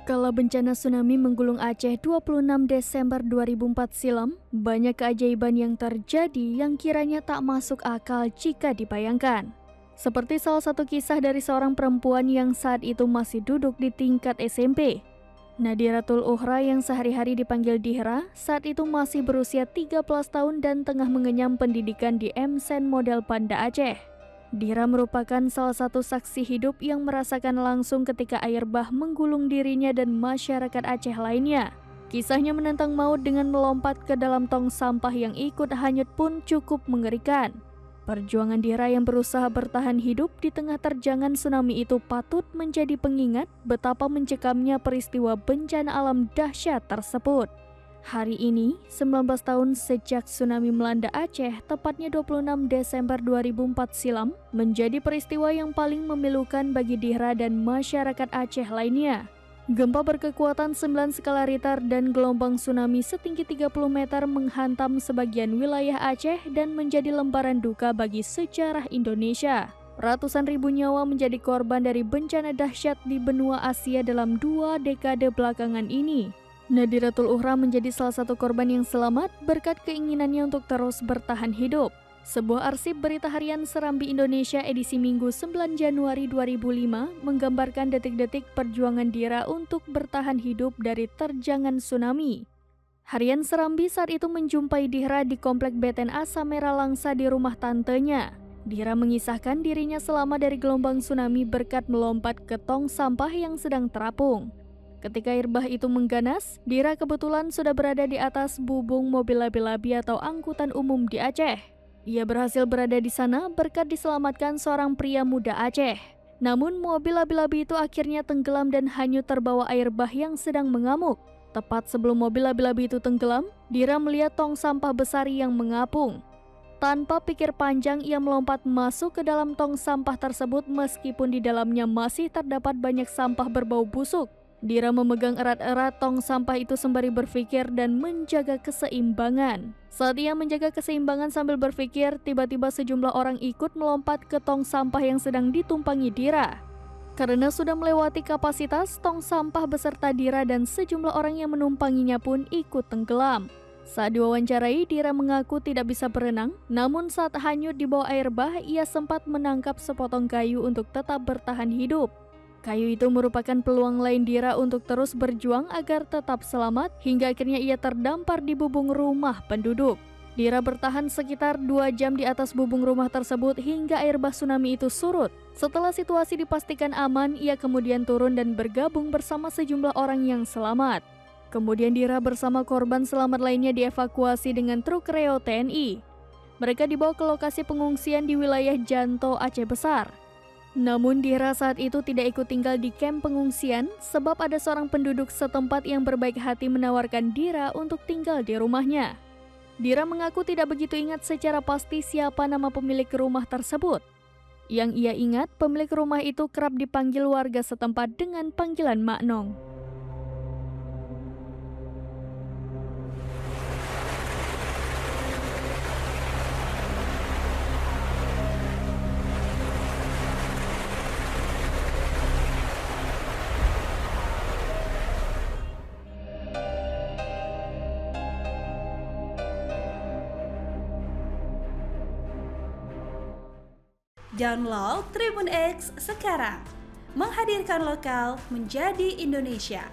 Kala bencana tsunami menggulung Aceh 26 Desember 2004 silam, banyak keajaiban yang terjadi yang kiranya tak masuk akal jika dibayangkan. Seperti salah satu kisah dari seorang perempuan yang saat itu masih duduk di tingkat SMP. Nadiratul Ukhra yang sehari-hari dipanggil Dihra, saat itu masih berusia 13 tahun dan tengah mengenyam pendidikan di MSen Model Banda Aceh. Dihra merupakan salah satu saksi hidup yang merasakan langsung ketika air bah menggulung dirinya dan masyarakat Aceh lainnya. Kisahnya menantang maut dengan melompat ke dalam tong sampah yang ikut hanyut pun cukup mengerikan. Perjuangan Dihra yang berusaha bertahan hidup di tengah terjangan tsunami itu patut menjadi pengingat betapa mencekamnya peristiwa bencana alam dahsyat tersebut. Hari ini, 19 tahun sejak tsunami melanda Aceh, tepatnya 26 Desember 2004 silam, menjadi peristiwa yang paling memilukan bagi Dihra dan masyarakat Aceh lainnya. Gempa berkekuatan 9 skala Richter dan gelombang tsunami setinggi 30 meter menghantam sebagian wilayah Aceh dan menjadi lembaran duka bagi sejarah Indonesia. Ratusan ribu nyawa menjadi korban dari bencana dahsyat di benua Asia dalam 2 dekade belakangan ini. Nadiratul Ukhra menjadi salah satu korban yang selamat berkat keinginannya untuk terus bertahan hidup. Sebuah arsip berita harian Serambi Indonesia edisi Minggu 9 Januari 2005 menggambarkan detik-detik perjuangan Dihra untuk bertahan hidup dari terjangan tsunami. Harian Serambi saat itu menjumpai Dihra di Komplek Beten Asa Merah Langsa di rumah tantenya. Dihra mengisahkan dirinya selamat dari gelombang tsunami berkat melompat ke tong sampah yang sedang terapung. Ketika air bah itu mengganas, Dihra kebetulan sudah berada di atas bubung mobil labi-labi atau angkutan umum di Aceh. Ia berhasil berada di sana berkat diselamatkan seorang pria muda Aceh. Namun mobil labi-labi itu akhirnya tenggelam dan hanyut terbawa air bah yang sedang mengamuk. Tepat sebelum mobil labi-labi itu tenggelam, Dihra melihat tong sampah besar yang mengapung. Tanpa pikir panjang, ia melompat masuk ke dalam tong sampah tersebut meskipun di dalamnya masih terdapat banyak sampah berbau busuk. Dihra memegang erat-erat tong sampah itu sembari berpikir dan menjaga keseimbangan. Saat ia menjaga keseimbangan sambil berpikir, tiba-tiba sejumlah orang ikut melompat ke tong sampah yang sedang ditumpangi Dihra. Karena sudah melewati kapasitas, tong sampah beserta Dihra dan sejumlah orang yang menumpanginya pun ikut tenggelam. Saat diwawancarai, Dihra mengaku tidak bisa berenang, namun saat hanyut di bawah air bah, ia sempat menangkap sepotong kayu untuk tetap bertahan hidup. Kayu itu merupakan peluang lain Dihra untuk terus berjuang agar tetap selamat hingga akhirnya ia terdampar di bubung rumah penduduk. Dihra bertahan sekitar 2 jam di atas bubung rumah tersebut hingga air bah tsunami itu surut. Setelah situasi dipastikan aman, ia kemudian turun dan bergabung bersama sejumlah orang yang selamat. Kemudian Dihra bersama korban selamat lainnya dievakuasi dengan truk reo TNI. Mereka dibawa ke lokasi pengungsian di wilayah Janto, Aceh Besar. Namun Dihra saat itu tidak ikut tinggal di kamp pengungsian sebab ada seorang penduduk setempat yang berbaik hati menawarkan Dihra untuk tinggal di rumahnya. Dihra mengaku tidak begitu ingat secara pasti siapa nama pemilik rumah tersebut. Yang ia ingat, pemilik rumah itu kerap dipanggil warga setempat dengan panggilan Mak Nong. Download Tribun X sekarang, menghadirkan lokal menjadi Indonesia.